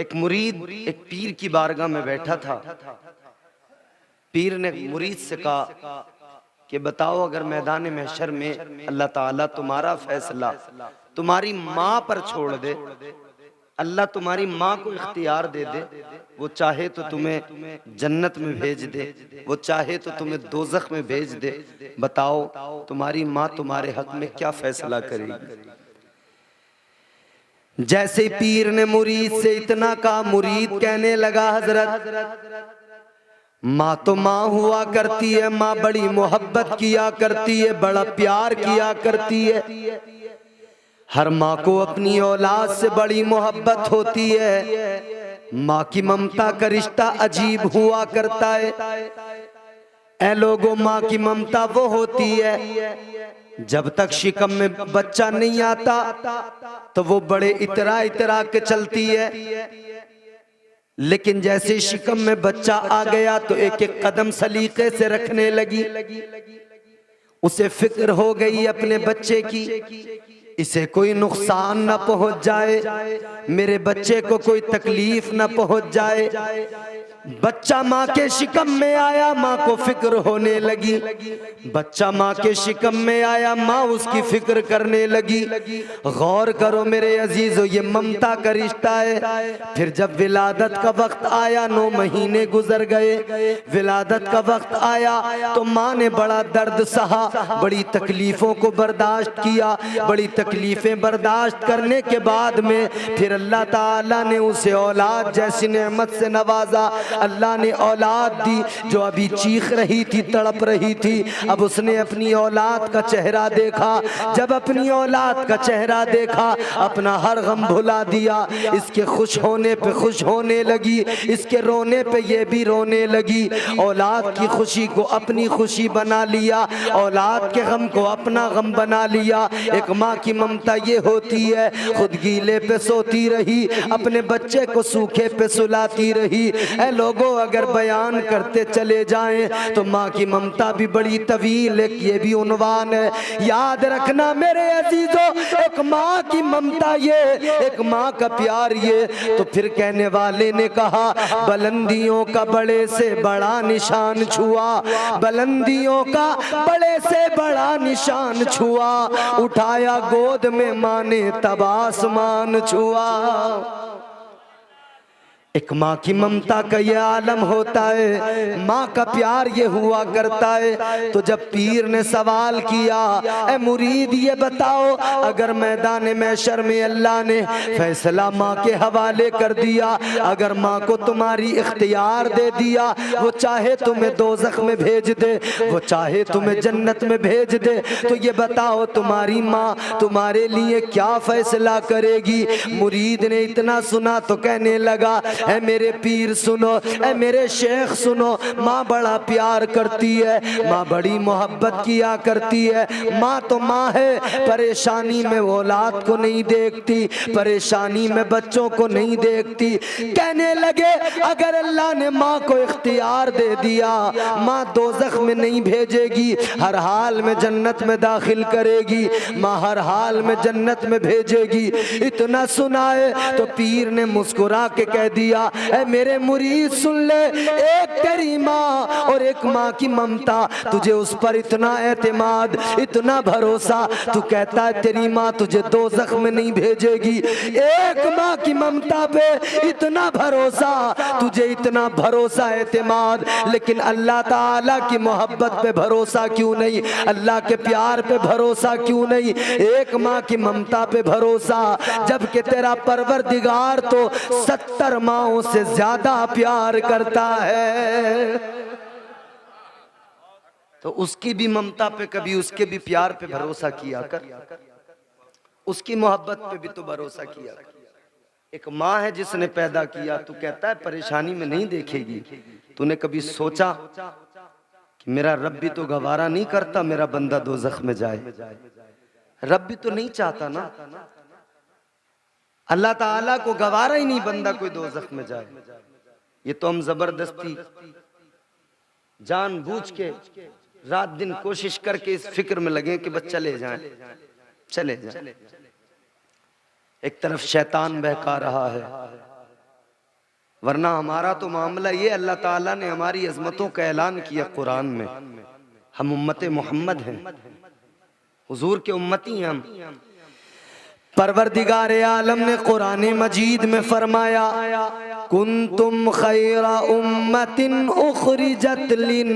एक मुरीद एक पीर की बारगाह में बैठा था। पीर ने मुरीद से कहा कि बताओ, अगर मैदान महशर में अल्लाह ताला तुम्हारा फैसला तुम्हारी माँ पर छोड़ दे, अल्लाह तुम्हारी माँ को इख्तियार दे दे, वो चाहे तो तुम्हें जन्नत में भेज दे, वो चाहे तो तुम्हें दोज़ख में भेज दे, बताओ तुम्हारी माँ तुम्हारे हक में क्या फैसला करेगी। जैसे पीर ने मुरीद से इतना कहा, मुरीद कहने लगा, हजरत माँ तो माँ हुआ करती है, माँ बड़ी मोहब्बत किया करती है, बड़ा प्यार किया करती है, हर माँ को अपनी औलाद से बड़ी मोहब्बत होती है, माँ की ममता का रिश्ता अजीब हुआ करता है। ऐ लोगों, माँ की ममता वो होती है जब तक शिकम में बच्चा नहीं आता तो वो बड़े इतरा इतरा के चलती है, लेकिन जैसे शिकम में बच्चा आ गया तो एक एक कदम सलीके से रखने लगी। उसे फिक्र हो गई अपने बच्चे की, इसे कोई नुकसान न पहुंच जाए, मेरे बच्चे को कोई तकलीफ न पहुंच जाए। बच्चा माँ के शिकम में आया, माँ को फिक्र होने लगी। बच्चा माँ के शिकम में आया, माँ उसकी फिक्र करने लगी। गौर करो मेरे अजीजों, ये ममता का रिश्ता है। फिर जब विलादत का वक्त आया, 9 महीने गुजर गए, विलादत का वक्त आया तो माँ ने बड़ा दर्द सहा, बड़ी तकलीफों को बर्दाश्त किया। बड़ी तकलीफें बर्दाश्त करने के बाद में फिर अल्लाह ताला ने उसे औलाद जैसी नेमत से नवाजा। अल्लाह ने औलाद दी जो अभी चीख रही थी, तड़प रही थी। अब उसने अपनी औलाद का चेहरा देखा। जब अपनी औलाद का चेहरा देखा, अपना हर गम भुला दिया। इसके खुश होने पे खुश होने लगी, इसके रोने पे ये भी रोने लगी। औलाद की खुशी को अपनी खुशी बना लिया, औलाद के गम को अपना गम बना लिया। एक माँ की ममता ये होती है, खुद गीले पे सोती रही, अपने बच्चे को सूखे पे सुलाती रही। ऐ लोगों, अगर बयान करते चले जाएं तो माँ की ममता भी बड़ी तवील, एक ये भी उन्वान है। याद रखना मेरे अजीजों, एक माँ की ममता ये, एक माँ का प्यार ये। तो फिर कहने वाले ने कहा, बुलंदियों का बड़े से बड़ा निशान छुआ, बुलंदियों का बड़े से बड़ा निशान छुआ, उठाया गोद में माँ ने तब आसमान छुआ। एक माँ की ममता का ये आलम होता है, माँ का प्यार ये हुआ करता है। तो जब पीर ने सवाल किया, ए मुरीद ये बताओ, अगर मैदान महशर में अल्लाह ने फैसला माँ के हवाले कर दिया, अगर माँ को तुम्हारी इख्तियार दे दिया, वो चाहे तुम्हें दोज़ख में भेज दे, वो चाहे तुम्हें जन्नत में भेज दे, तो ये बताओ तुम्हारी माँ तुम्हारे लिए क्या फैसला करेगी। मुरीद ने इतना सुना तो कहने लगा, ऐ मेरे पीर सुनो, ऐ मेरे शेख सुनो, माँ बड़ा प्यार करती है, माँ बड़ी मोहब्बत किया करती है। माँ तो माँ है, परेशानी में औलाद को नहीं देखती, परेशानी में बच्चों को नहीं देखती। कहने लगे, अगर अल्लाह ने माँ को इख्तियार दे दिया, माँ दोज़ख में नहीं भेजेगी, हर हाल में जन्नत में दाखिल करेगी, माँ हर हाल में जन्नत में भेजेगी। इतना सुनाए तो पीर ने मुस्कुरा के कह दिया, ऐ मेरे मुरीद सुन ले, एक तेरी माँ और एक माँ की ममता, तुझे उस पर इतना एतमाद, इतना भरोसा, तू कहता है तेरी माँ तुझे दोज़ख में नहीं भेजेगी। एक माँ की ममता पे इतना भरोसा, तुझे इतना भरोसा एतमाद, लेकिन अल्लाह ताला की मोहब्बत पे भरोसा क्यों नहीं, अल्लाह के प्यार पे भरोसा क्यों नहीं, एक माँ की ममता पे भरोसा, जबकि तेरा परवरदिगार तो 70 माँओं से ज्यादा प्यार करता है। तो उसकी भी ममता पे, कभी उसके भी प्यार पे भरोसा किया कर, उसकी मोहब्बत पे भी तो भरोसा किया कर। एक माँ है जिसने पैदा किया, तू कहता है परेशानी में नहीं देखेगी। तूने कभी सोचा कि मेरा रब भी तो गवारा नहीं करता मेरा बंदा दोज़ख में जाए, रब भी तो नहीं चाहता ना, अल्लाह ताला को गवारा ही नहीं बंदा कोई दोज़ख में जाए। ये तो हम जबरदस्ती जानबूझ के रात दिन कोशिश करके इस फिक्र में लगे कि बस चले जाएं, चले जाएं। एक तरफ शैतान बहका रहा है, वरना हमारा तो मामला ये, अल्लाह ताला ने हमारी अजमतों का ऐलान किया कुरान में, हम उम्मत मोहम्मद हैं, हुजूर के उम्मती हैं हम। परवरदिगार आलम ने कुरान मजीद में फरमाया, कुंतुम खैरा उम्मतिन उखरिजत लिन्नास।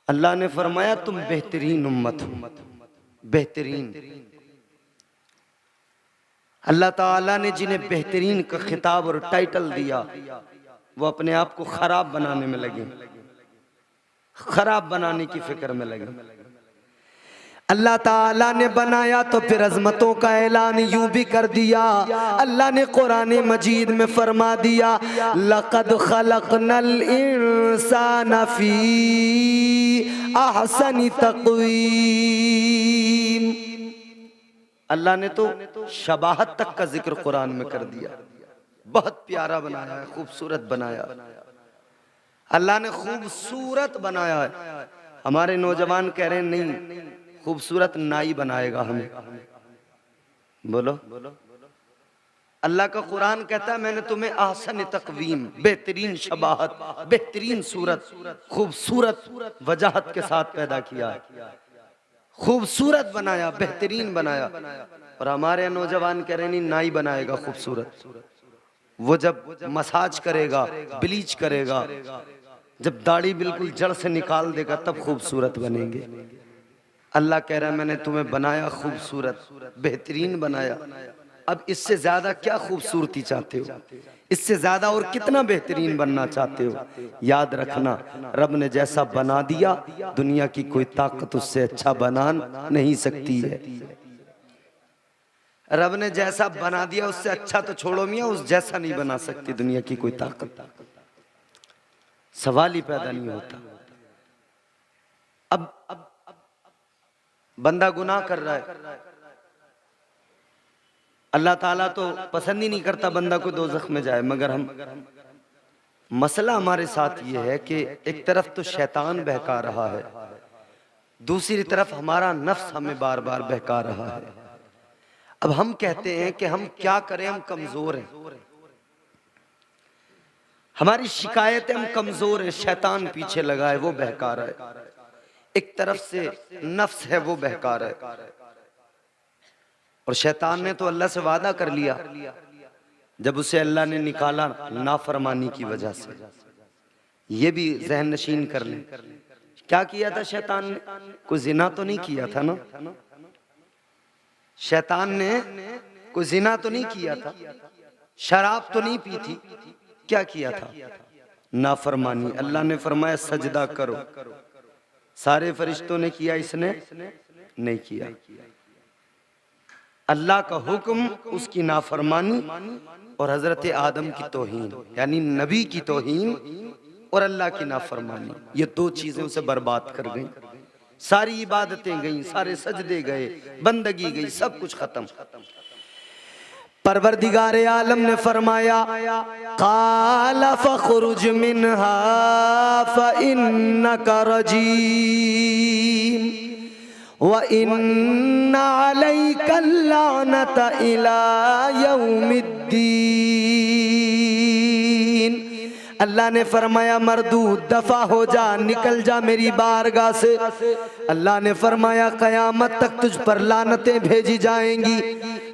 अल्लाह ने फरमाया तुम बेहतरीन उम्मत हो, बेहतरीन। अल्लाह ताला ने जिन्हें बेहतरीन का खिताब और टाइटल दिया, वो अपने आप को खराब बनाने में लगे, खराब बनाने की फिक्र में लगे। अल्लाह ताला ने बनाया तो फिर अजमतों का ऐलान यूं भी कर दिया। अल्लाह ने कुरान मजीद में फरमा दिया, लक़द खलक़नल इंसान फी अहसनि तक़वीम। अल्लाह ने तो शबाहत तक का जिक्र कुरान में कर दिया, बहुत प्यारा बनाया है, खूबसूरत बनाया। अल्लाह ने खूबसूरत बनाया है। हमारे नौजवान कह रहे हैं नहीं, खूबसूरत नाई बनाएगा हमें। बोलो, अल्लाह का कुरान कहता है मैंने तुम्हें आसन तकवीम, बेहतरीन शबाहत, बेहतरीन सूरत, खूबसूरत वजाहत के साथ पैदा किया, खूबसूरत बनाया, बेहतरीन बनाया। और हमारे नौजवान कह रहे नहीं नाई बनाएगा खूबसूरत। वो जब मसाज करेगा, ब्लीच करेगा, जब दाढ़ी बिल्कुल जड़ से निकाल देगा तब खूबसूरत बनेंगे। अल्लाह कह रहा है मैंने तुम्हें बनाया खूबसूरत, बेहतरीन बनाया। अब इससे ज्यादा क्या खूबसूरती चाहते हो? इससे ज्यादा और कितना बेहतरीन बनना चाहते हो? याद रखना, रब ने जैसा बना दिया दुनिया की कोई ताकत उससे अच्छा बना नहीं सकती है। रब ने जैसा बना दिया उससे अच्छा तो छोड़ो मियां, उस जैसा नहीं बना सकती दुनिया की कोई ताकत। सवाल ही पैदा नहीं होता। अब बंदा गुनाह कर रहा है, अल्लाह ताला तो पसंद ही नहीं करता बंदा को दोज़ख में जाए, मगर हम मसला हमारे साथ ये है कि एक तरफ तो शैतान बहका रहा है, दूसरी तरफ हमारा नफ्स हमें बार बार बहका रहा है। अब हम कहते हैं कि हम क्या करें, हम कमजोर हैं, हमारी शिकायत है हम कमजोर है, शैतान पीछे लगा है वो बहका रहा है, एक तरफ से नफ्स है वो बहका रहा है। और शैतान ने तो अल्लाह से वादा कर लिया, जब उसे अल्लाह ने निकाला नाफरमानी की वजह से। ये भी जहन नशीन कर लें, क्या किया था शैतान ने? कोई जिना तो नहीं किया था ना? शैतान ने कोई जिना तो नहीं किया था, शराब तो नहीं पी थी, क्या किया था? नाफरमानी। अल्लाह ने फरमाया सजदा करो, सारे फरिश्तों ने किया, इसने नहीं किया। अल्लाह का हुक्म, उसकी नाफरमानी और हजरत आदम की तौहीन, यानी नबी की तौहीन और अल्लाह की नाफरमानी, ये दो चीजें उसे बर्बाद कर गई। सारी इबादतें गई, सारे सजदे गए, बंदगी गई, सब कुछ खत्म। परवरदिगार आलम ने फरमाया, काला फखरुज मिनहा फइन्नका रजीम व इन्ना अलैका लानत इला यौमिद्दीन। अल्लाह ने फरमाया मरदूद, दफा हो जा, निकल जा मेरी बारगाह से। अल्लाह ने फरमाया कयामत तक तुझ पर लानतें भेजी जाएंगी।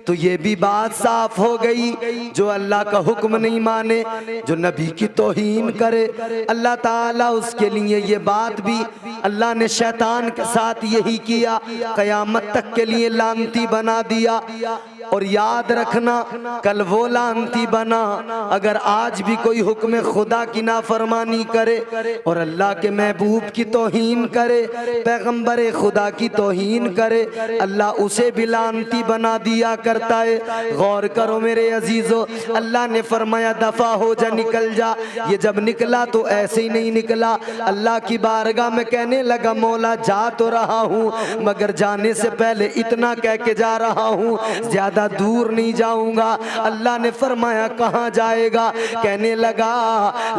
तो ये भी बात साफ हो गई, जो अल्लाह का हुक्म नहीं माने, जो नबी की तौहीन करे, अल्लाह ताला उसके लिए ये बात भी अल्लाह ने शैतान के साथ यही किया, कयामत तक के लिए लानती बना दिया। और याद रखना, कल वो लानती बना अगर आज भी कोई हुक्म खुदा की नाफरमानी करे और अल्लाह के महबूब की तौहीन करे, पैगंबर खुदा की तौहीन करे, अल्लाह उसे भी लानती बना दिया करता है। गौर करो मेरे अजीजों, अल्लाह ने फरमाया दफा हो जा, निकल जा। ये जब निकला तो ऐसे ही नहीं निकला, अल्लाह की बारगाह में कहने लगा मौला जा तो रहा हूँ, मगर जाने से पहले इतना कह के जा रहा हूँ, ज्यादा ज्यादा दूर नहीं जाऊंगा। अल्लाह ने फरमाया कहाँ जाएगा? कहने लगा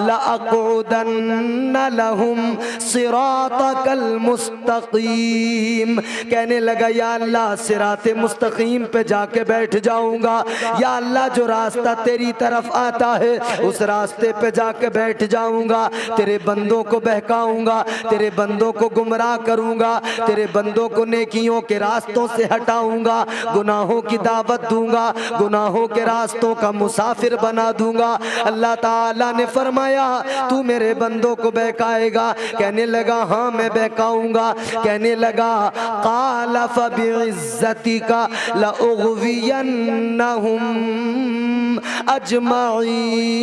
लअक़उदन्न लहुम सिरातकल मुस्तक़ीम। कहने लगा या अल्लाह सिराते मुस्तकीम पे जाके बैठ जाऊंगा। या अल्लाह जो रास्ता तेरी तरफ आता है उस रास्ते पे जाके बैठ जाऊंगा। तेरे बंदों को बहकाऊंगा, तेरे बंदों को गुमराह करूंगा, तेरे बंदों को नेकियों के रास्तों से हटाऊंगा, गुनाहों की दावत दूंगा, गुनाहों के रास्तों का मुसाफिर बना दूंगा। अल्लाह ताला ने फरमाया तू मेरे बंदों को बहकाएगा? कहने लगा हाँ मैं बहकाऊंगा। कहने लगा क़ाल फ़बिइज़्ज़तिका लअग़वियन्नहुम अजमईन।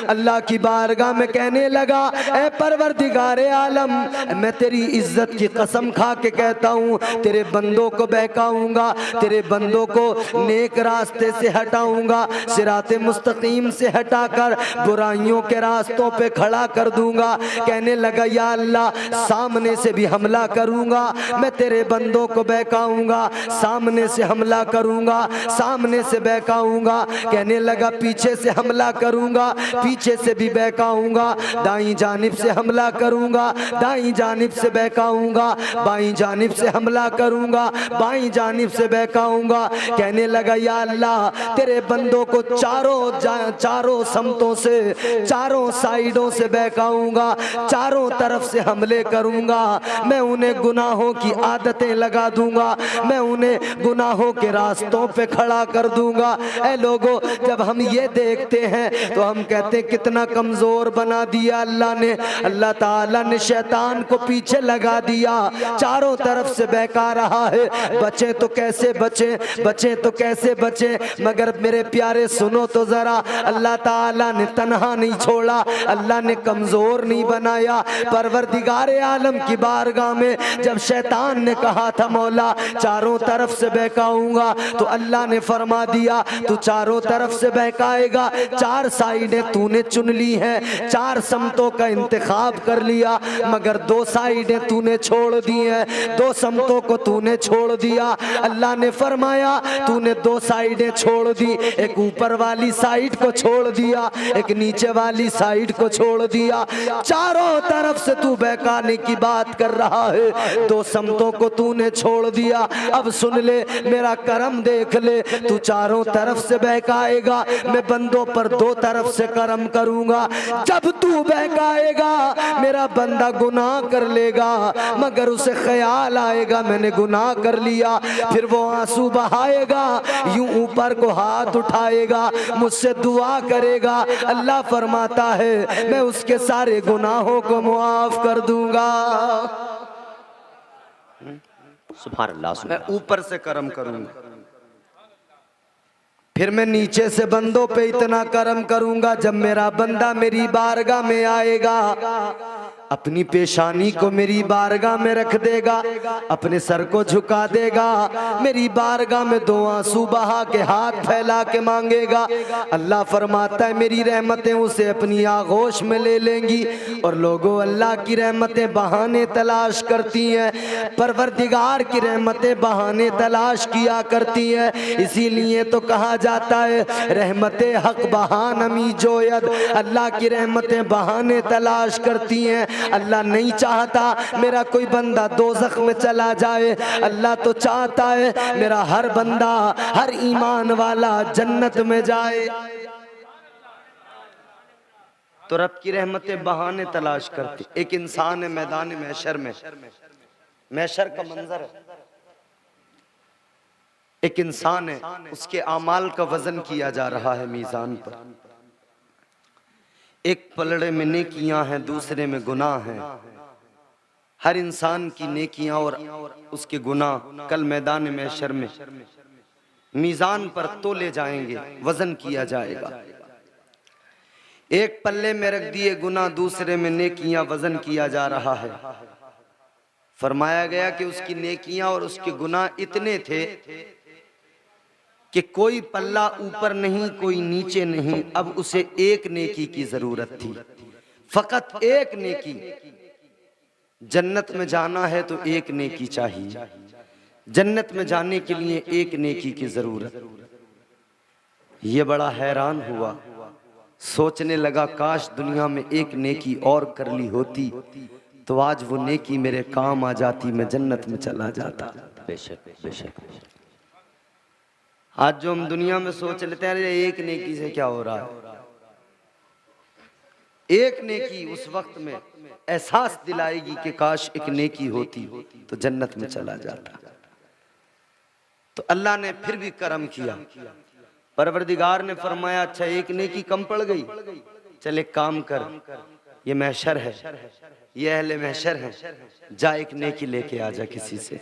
अल्लाह की बारगाह में कहने लगा ऐ परवरदिगारे आलम, मैं तेरी इज्जत की कसम खा के कहता हूँ तेरे बंदों को बहकाऊंगा, तेरे बंदों को नेक रास्ते से हटाऊंगा, सिराते मुस्तकीम से हटाकर बुराइयों के रास्तों पे खड़ा कर दूंगा। कहने लगा या अल्लाह सामने से भी हमला करूंगा, मैं तेरे बंदों को बहकाऊंगा, सामने से हमला करूंगा, सामने से बहकाऊंगा। कहने लगा पीछे से हमला करूंगा, पीछे से भी बहकाऊंगा, दाईं जानिब से हमला करूंगा, दाईं जानिब से बहकाऊंगा, बाईं जानिब से हमला करूंगा, बाईं जानिब से बहकाऊंगा। कहने लगा या अल्लाह तेरे बंदों को चारों समतों से, चारों साइडों से बहकाऊंगा, चारों तरफ से हमले करूंगा। मैं उन्हें गुनाहों की आदतें लगा दूंगा, मैं उन्हें गुनाहों के रास्तों पे खड़ा कर दूंगा। ऐ लोगों जब हम ये देखते हैं तो हम कहते हैं कितना कमजोर बना दिया अल्लाह ने। अल्लाह ताला ने शैतान को पीछे लगा दिया, चारों तरफ से बहका रहा है। बचे तो कैसे बचे, बचे तो कैसे बचे? मगर मेरे प्यारे सुनो तो जरा, अल्लाह ताला ने तन्हा नहीं छोड़ा, अल्लाह ने कमजोर नहीं बनाया। परवरदिगारे आलम की बारगाह में जब शैतान ने कहा था मौला चारों तरफ से बहकाऊंगा, तो अल्लाह ने फरमा दिया तू चारों तरफ से बहकाएगा। चार साइडें तूने चुन ली हैं, चार समतों का इंतखाब कर लिया, मगर दो साइडें तूने छोड़ दी हैं, दो समतों को तूने छोड़ दिया। अल्लाह ने फरमाया तूने दो साइडें छोड़ दी, एक ऊपर वाली साइड को छोड़ दिया, एक नीचे वाली साइड को छोड़ दिया। चारों तरफ से तू बहकाने की बात कर रहा है, दो समतों को तूने छोड़ दिया। अब सुन ले मेरा करम देख ले, तू चारों तरफ से बहकाएगा, मैं बंदों पर दो तरफ से करम करूंगा। जब तू बहकाएगा मेरा बंदा गुनाह कर लेगा, मगर उसे ख्याल आएगा मैंने गुनाह कर लिया, फिर वो आंसू बहाएगा, यूं ऊपर को हाथ उठाएगा, मुझसे दुआ करेगा। अल्लाह फरमाता है मैं उसके सारे गुनाहों को मुआफ कर दूंगा। सुभान अल्लाह। मैं ऊपर से करम करूंगा, फिर मैं नीचे से बंदों पे इतना करम करूंगा, जब मेरा बंदा मेरी बारगाह में आएगा अपनी पेशानी को मेरी बारगाह में रख देगा, अपने सर को झुका देगा, मेरी बारगाह में दो आंसू बहा के हाथ फैला के मांगेगा। अल्लाह फरमाता है मेरी रहमतें उसे अपनी आगोश में ले लेंगी। और लोगों अल्लाह की रहमतें बहाने तलाश करती हैं, परवरदिगार की रहमतें बहाने तलाश किया करती हैं। इसीलिए तो कहा जाता है रहमतें हक बहानमी जोयद, अल्लाह की रहमतें बहाने तलाश करती हैं। अल्लाह नहीं चाहता मेरा कोई बंदा दोज़ख में चला जाए, अल्लाह तो चाहता है मेरा हर बंदा, हर ईमान वाला जन्नत में जाए। तो रब की रहमतें बहाने तलाश करती। एक इंसान है मैदान महशर में, महशर का मंजर है, एक इंसान है उसके आमाल का वजन किया जा रहा है मीज़ान पर। एक पलड़े में नेकियां हैं, दूसरे में गुनाह हैं। हर इंसान की नेकियां और उसके गुनाह कल मैदान महशर में मीज़ान पर तोले जाएंगे, वजन किया जाएगा। एक पल्ले में रख दिए गुनाह, दूसरे में नेकियां, वजन किया जा रहा है। फरमाया गया कि उसकी नेकियां और उसके गुनाह इतने थे कि कोई पल्ला ऊपर नहीं, कोई नीचे नहीं। अब उसे एक नेकी की जरूरत थी, फकत एक नेकी। जन्नत में जाना है तो एक नेकी चाहिए, जन्नत में जाने के लिए एक नेकी की जरूरत। ये बड़ा हैरान हुआ, सोचने लगा काश दुनिया में एक नेकी और कर ली होती तो आज वो नेकी मेरे काम आ जाती, मैं जन्नत में चला जाता। बेशक बेशक। आज जो हम दुनिया में सोच लेते हैं अरे एक नेकी से क्या हो रहा है, एक नेकी उस वक्त में एहसास दिलाएगी कि काश एक नेकी होती तो जन्नत में चला जाता। तो अल्लाह ने फिर भी करम किया, परवरदिगार ने फरमाया अच्छा एक नेकी कम पड़ गई, चल एक काम कर, ये महशर है, ये अहले महशर है, जा एक नेकी लेके आ जा किसी से,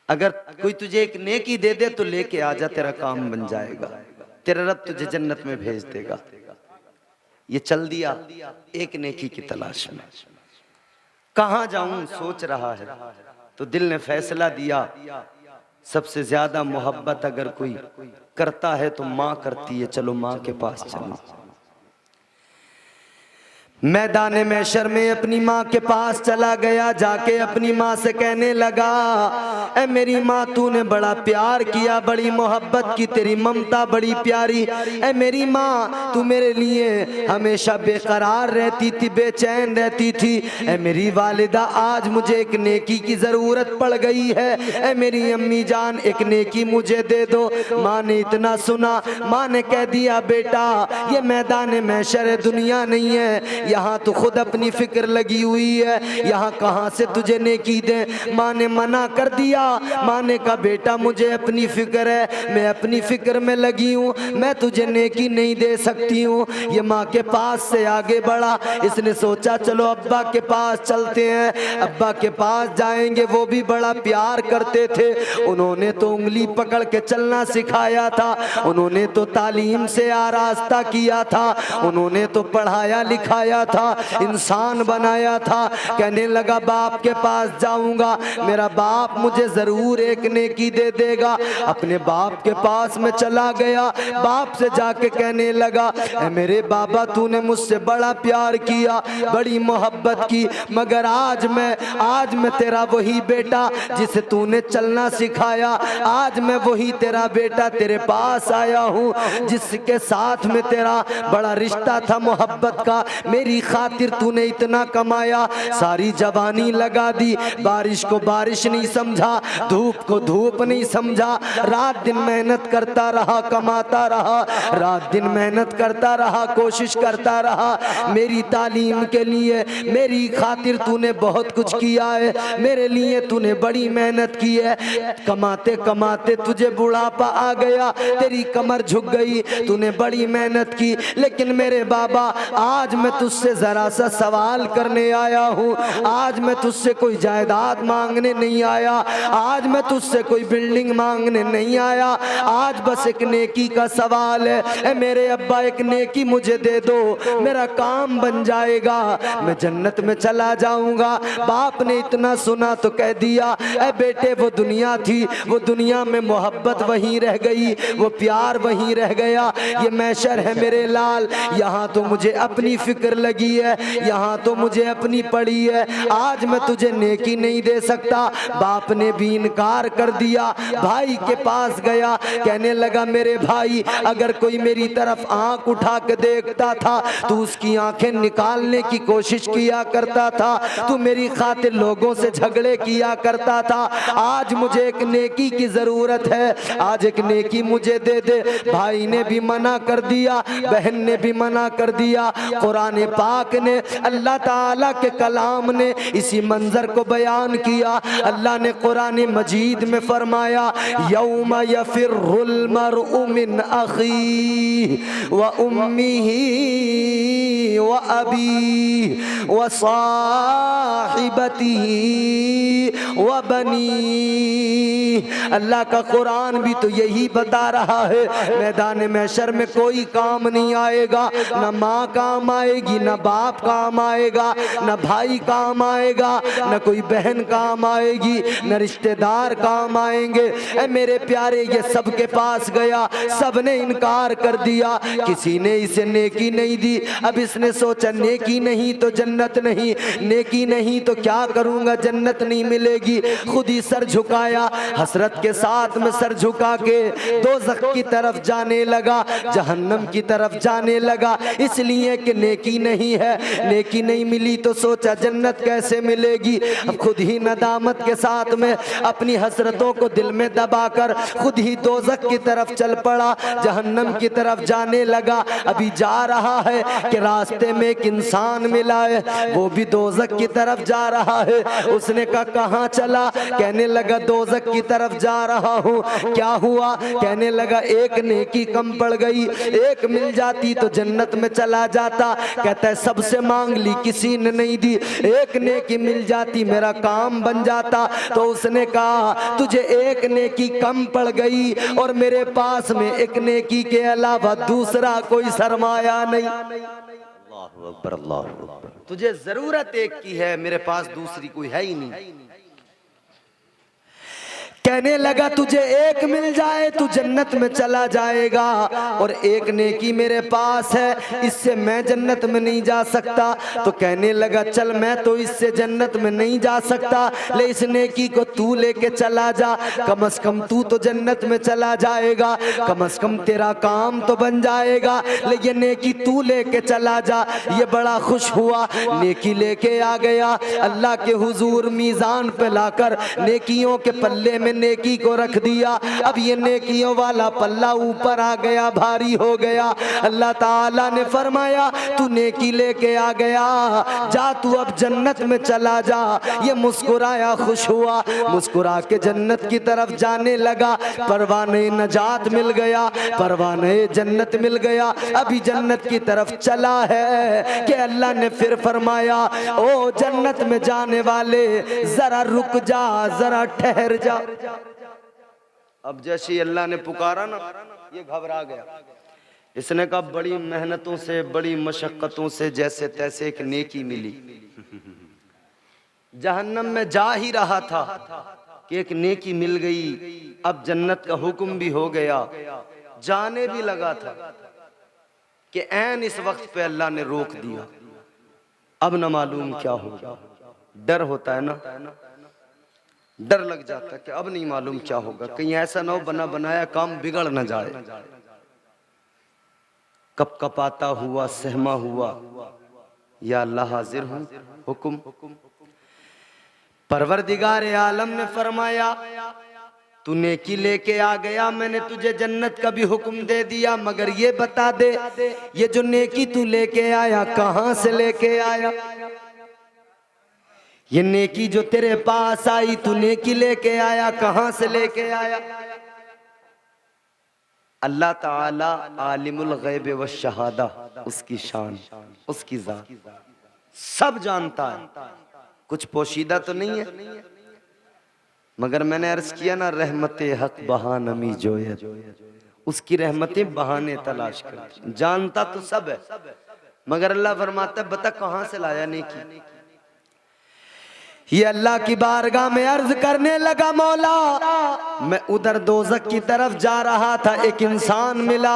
अगर कोई तुझे एक नेकी दे दे तो लेके आ जा, तेरा काम बन जाएगा, तेरा रब तुझे जन्नत में भेज देगा। ये चल दिया एक नेकी की तलाश में, कहां जाऊं सोच रहा है, तो दिल ने फैसला दिया सबसे ज्यादा मोहब्बत अगर कोई करता है तो माँ करती है, चलो माँ के पास चलो। मैदान महशर में अपनी माँ के पास चला गया, जाके अपनी माँ से कहने लगा ए मेरी माँ तूने बड़ा प्यार किया, बड़ी मोहब्बत की, तेरी ममता बड़ी प्यारी, ए मेरी माँ तू मेरे लिए हमेशा बेकरार रहती थी, बेचैन रहती थी, ए मेरी वालिदा आज मुझे एक नेकी की जरूरत पड़ गई है, ए मेरी अम्मी जान एक नेकी मुझे दे दो। माँ ने इतना सुना, माँ ने कह दिया बेटा ये मैदान महशर है, दुनिया नहीं है, यहाँ तो खुद अपनी फिक्र लगी हुई है, यहाँ कहाँ से तुझे नेकी दे। माँ ने मना कर दिया, माँ ने कहा बेटा मुझे अपनी फिक्र है, मैं अपनी फिक्र में लगी हूँ, मैं तुझे नेकी नहीं दे सकती हूँ। ये माँ के पास से आगे बढ़ा, इसने सोचा चलो अब्बा के पास चलते हैं, अब्बा के पास जाएंगे, वो भी बड़ा प्यार करते थे, उन्होंने तो उंगली पकड़ के चलना सिखाया था, उन्होंने तो तालीम से आरास्ता किया था, उन्होंने तो पढ़ाया लिखाया था, इंसान बनाया था। कहने लगा बाप के पास जाऊंगा, मेरा बाप मुझे जरूर एक नेकी दे देगा। अपने बाप के पास में चला गया, बाप से जाके कहने लगा मेरे बाबा तूने मुझसे बड़ा प्यार किया, बड़ी मोहब्बत की, मगर आज मैं तेरा वही बेटा जिसे तूने चलना सिखाया, आज मैं वही तेरा बेटा तेरे पास आया हूँ जिसके साथ में तेरा बड़ा रिश्ता था मोहब्बत का, मेरी खातिर तूने इतना कमाया, सारी जवानी लगा दी, बारिश को बारिश नहीं समझा, धूप को धूप नहीं समझा, रात दिन मेहनत करता रहा, कमाता रहा, रात दिन मेहनत करता रहा, कोशिश करता रहा, मेरी तालीम के लिए, मेरी खातिर तूने बहुत कुछ किया है, मेरे लिए तूने बड़ी मेहनत की है, कमाते कमाते तुझे बुढ़ापा आ गया, तेरी कमर झुक गई, तूने बड़ी मेहनत की, लेकिन मेरे बाबा आज मैं तुझसे जरा सा सवाल करने आया हूँ, आज मैं तुझसे कोई जायदाद मांगने नहीं आया, आज मैं तुझसे कोई बिल्डिंग मांगने नहीं आया, आज बस एक नेकी का सवाल है, मेरे अब्बा एक नेकी मुझे दे दो, मेरा काम बन जाएगा, मैं जन्नत में चला जाऊंगा। बाप ने इतना सुना तो कह दिया ए बेटे वो दुनिया थी, वो दुनिया में मोहब्बत वहीं रह गई, वो प्यार वहीं रह गया, ये महशर है मेरे लाल, यहाँ तो मुझे अपनी फिक्र लगी है, यहाँ तो मुझे अपनी पड़ी है, आज मैं तुझे नेकी नहीं दे सकता। बाप ने भी इनकार कर दिया, भाई के पास गया, कहने लगा मेरे भाई अगर कोई मेरी तरफ आंख उठा के देखता था तो उसकी आंखें निकालने की कोशिश किया करता था, तू मेरी खातिर लोगों से झगड़े किया करता था, आज मुझे एक नेकी की जरूरत है, आज एक नेकी मुझे दे दे। भाई ने भी मना कर दिया, बहन ने भी मना कर दिया। कुरान पाक ने, अल्लाह ताला के कलाम ने इसी मंजर को बयान किया। अल्लाह ने कुरान मजीद में फरमाया यौम यफिर्रुल मरउ मिन अखी व उम्मिही व अबी व साहिबतिही व बनी। अल्लाह का कुरान भी तो यही बता रहा है, मैदान महशर में कोई काम नहीं आएगा, न माँ काम आएगी, न बाप काम आएगा, न भाई काम आएगा, न कोई बहन काम आएगी, न रिश्तेदार काम आएंगे। ए मेरे प्यारे ये सबके पास गया, सबने इनकार कर दिया, किसी ने इसे नेकी नहीं दी। अब इसने सोचा नेकी नहीं तो जन्नत नहीं, नेकी नहीं तो क्या करूंगा, जन्नत नहीं मिलेगी। खुद ही सर झुकाया, हसरत के साथ में सर झुका के दोज़ख की तरफ जाने लगा, जहन्नम की तरफ जाने लगा। इसलिए कि नेकी नहीं है, नेकी नहीं मिली तो सोचा जन्नत कैसे मिलेगी। अब खुद ही नदामत के साथ में अपनी हसरतों को दिल में दबाकर खुद ही दोज़ख की तरफ चल पड़ा, जहन्नम की तरफ जाने लगा। अभी जा रहा है कि रास्ते में एक इंसान मिला है, वो भी दोज़ख की तरफ जा रहा है। उसने कहा कहाँ चला? कहने लगा दोज़ख की तरफ जा रहा हूँ। क्या हुआ? कहने लगा एक नेकी कम पड़ गई, एक मिल जाती तो जन्नत में चला जाता। कहता है सबसे मांग ली, किसी ने नहीं दी, एक नेकी मिल जाती मेरा काम बन जाता। तो उसने कहा तुझे एक नेकी कम पड़ गई और मेरे पास में एक नेकी के अलावा दूसरा कोई सरमाया नहीं। अल्लाहु अकबर, अल्लाहु अकबर। तुझे जरूरत एक की है, मेरे पास दूसरी कोई है ही नहीं। कहने लगा तुझे एक मिल जाए तू जन्नत में चला जाएगा और एक नेकी मेरे पास है, इससे मैं जन्नत में नहीं जा सकता। तो कहने लगा चल मैं तो इससे जन्नत में नहीं जा सकता, ले इस नेकी को तू लेके चला जा, कम से कम तू तो जन्नत में चला जाएगा, कम से कम तेरा काम तो बन जाएगा, ले ये नेकी तू लेके चला जा। ये बड़ा खुश हुआ, नेकी लेके आ गया। अल्लाह के हुजूर मीज़ान पे लाकर नेकियों के पल्ले में नेकी को रख दिया। अब ये नेकियों वाला पल्ला ऊपर आ गया, भारी हो गया। अल्लाह ताला ने फरमाया तू नेकी लेके आ गया, जा तू अब जन्नत में चला जा। ये मुस्कुराया, खुश हुआ, मुस्कुरा के जन्नत की तरफ जाने लगा। परवाने नजात मिल गया, परवाने जन्नत मिल गया। अभी जन्नत की तरफ चला है कि अल्लाह ने फिर फरमाया ओ जन्नत में जाने वाले जरा रुक जा, जरा ठहर जा। अब जैसे ही अल्लाह ने पुकारा ना, ये घबरा गया। इसने कहा बड़ी मेहनतों से, बड़ी मशक्कतों से जैसे तैसे एक नेकी मिली। जहन्नम में जा ही रहा था कि एक नेकी मिल गई। अब जन्नत का हुक्म भी हो गया, जाने भी लगा था कि ऐन इस वक्त पे अल्लाह ने रोक दिया। अब न मालूम क्या होगा। डर होता है ना, डर लग जाता है कि अब नहीं मालूम क्या होगा, कहीं ऐसा ना हो बना बनाया काम बिगड़ न जाए। कप कपाता हुआ, सहमा हुआ, या अल्लाह हाजिर हूं, हुक्म। परवरदिगार आलम ने फरमाया तू नेकी लेके आ गया, मैंने तुझे जन्नत का भी हुक्म दे दिया, मगर ये बता दे ये जो नेकी तू लेके आया कहां से लेके आया? ये नेकी जो तेरे पास आई तू नेकी लेके आया, कहां से लेके आया? अल्लाह ताला आलिमुल गैब व शहादा, उसकी शान, उसकी जात सब जानता है। कुछ पोशीदा तो नहीं है, मगर मैंने अर्ज किया ना रहमते हक बहानमी जोयत, उसकी रहमतें बहाने तलाश कर। जानता तो सब है, मगर अल्लाह फरमाता है बता कहां से लाया नेकी। ये अल्लाह की बारगाह में अर्ज करने लगा मौला मैं उधर दोज़ख की तरफ जा रहा था, एक इंसान मिला,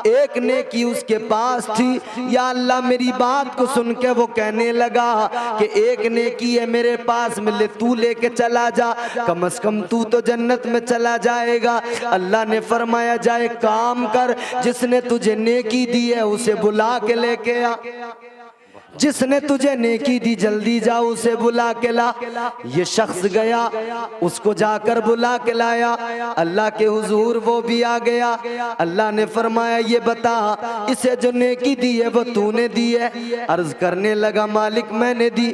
एक नेकी उसके पास थी। या अल्लाह मेरी बात को सुन के वो कहने लगा कि एक नेकी है मेरे पास, मिले तू लेके चला जा, कम से कम तू तो जन्नत में चला जाएगा। अल्लाह ने फरमाया जाए काम कर, जिसने तुझे नेकी दी है उसे बुला के लेके आ, जिसने तुझे नेकी दी जल्दी जाओ उसे बुला के ला। ये शख्स गया, उसको जाकर बुला के लाया। अल्लाह के हुजूर वो भी आ गया। अल्लाह ने फरमाया ये बता इसे जो नेकी दी है वो तूने दी है? अर्ज करने लगा मालिक मैंने दी।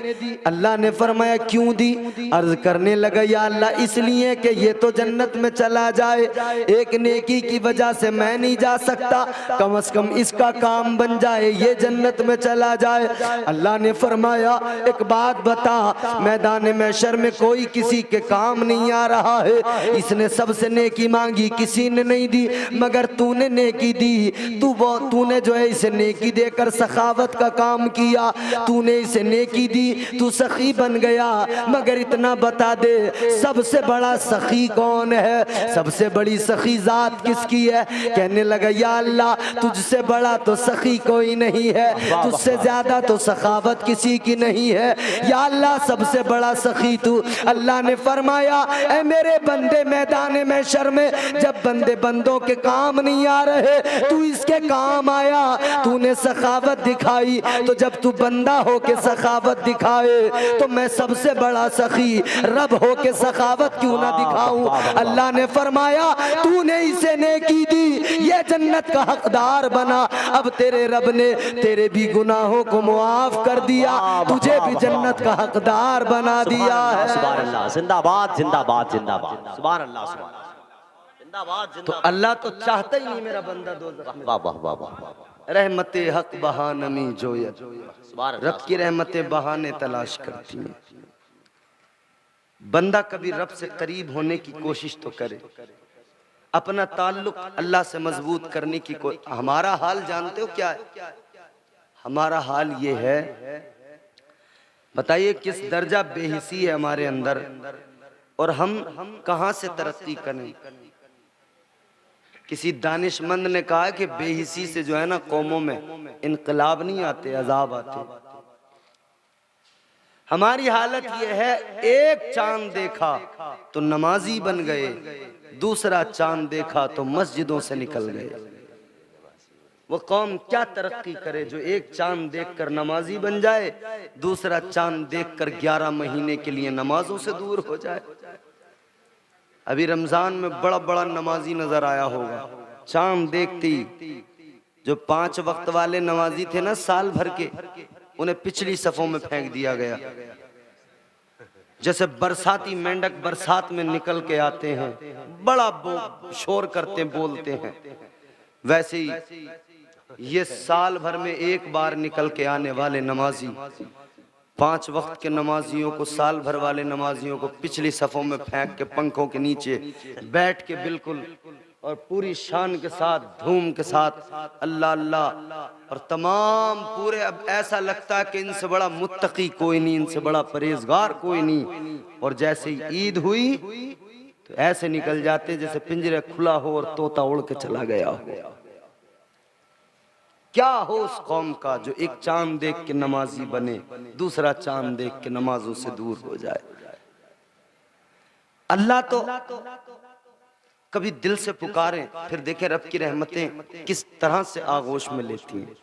अल्लाह ने फरमाया क्यों दी? अर्ज करने लगा या अल्लाह इसलिए कि ये तो जन्नत में चला जाए, एक नेकी की वजह से मैं नहीं जा सकता, कम से कम इसका काम बन जाए, ये जन्नत में चला जाए। अल्लाह ने फरमाया एक बात बता, मैदान महशर में कोई किसी के काम नहीं आ रहा है, इसने सबसे नेकी मांगी किसी ने नहीं दी, मगर तूने नेकी दी। तूने जो है इसे नेकी देकर सखावत का काम किया, तूने इसे नेकी दी, तू सखी बन गया। मगर इतना बता दे सबसे बड़ा सखी कौन है? सबसे बड़ी सखी जात किसकी है? कहने लगा या अल्लाह तुझसे बड़ा तो सखी कोई नहीं है, तुझसे ज्यादा तो सखावत किसी की नहीं है। या अल्लाह सबसे बड़ा सखी तू। अल्लाह ने फरमाया ऐ मेरे बंदे मैदान महशर में जब बंदे बंदों के काम नहीं आ रहे तू इसके काम आया, तूने सखावत दिखाई। तो जब तू बंदा हो के सखावत दिखाए तो मैं सबसे बड़ा सखी रब हो के सखावत क्यों ना दिखाऊं। अल्लाह ने फरमाया तूने इसे नेकी दी, ये जन्नत का हकदार बना। अब तेरे रब ने तेरे भी गुनाहों को मुआफ कर दिया, तुझे भी जन्नत का हकदार बना दिया है। सुभान अल्लाह, जिंदाबाद जिंदाबाद जिंदाबाद, सुभान अल्लाह सुभान अल्लाह, जिंदाबाद तो अल्लाह तो चाहता ही नहीं मेरा बंदा दोज़ख में। वाह वाह वाह वाह, रहमते हक बहानमी जोयत, सुभान अल्लाह। रब की रहमतें बहाने तलाश करती हैं। बंदा कभी रब से करीब होने की कोशिश तो करे, अपना ताल्लुक अल्लाह से मजबूत करने की हमारा हाल जानते हो क्या है? हमारा हाल ये है, बताइए किस दर्जा बेहिसी है हमारे अंदर और हम कहां से तरक्की करें। किसी दानिशमंद ने कहा कि बेहिसी से जो है ना कौमों में इनकलाब नहीं आते, अजाब आते। हमारी हालत यह है, एक चांद देखा तो नमाजी बन गए, दूसरा चांद देखा तो मस्जिदों से निकल गए। वो कौम क्या तरक्की करे जो एक चांद देखकर नमाजी बन जाए, दूसरा चांद देखकर 11 महीने के लिए नमाजों से दूर हो जाए। अभी रमजान में बड़ा बड़ा नमाजी नजर आया होगा, चांद देखती जो 5 वक्त वाले नमाजी थे ना साल भर के, उन्हें पिछली सफों में फेंक दिया गया। जैसे बरसाती मेंढक बरसात में निकल के आते हैं, बड़ा शोर करते बोलते हैं, वैसे ही ये साल भर में एक बार निकल के आने वाले नमाजी 5 वक्त के नमाजियों को, साल भर वाले नमाजियों को पिछली सफों में फेंक के पंखों के नीचे बैठ के बिल्कुल और पूरी शान के साथ धूम के साथ अल्लाह अल्लाह, और तमाम पूरे, अब ऐसा लगता है कि इनसे बड़ा मुत्तकी कोई नहीं, इनसे बड़ा परहेजगार कोई नहीं। और जैसे ही ईद हुई तो ऐसे निकल जाते जैसे पिंजरे खुला हो और तोता उड़ के चला गया हो। क्या हो उस कौम का जो एक चांद देख के नमाजी बने, दूसरा चांद देख के नमाजों से दूर हो जाए। अल्लाह तो कभी दिल से पुकारें, फिर देखें रब की रहमतें किस तरह से आगोश में लेती हैं।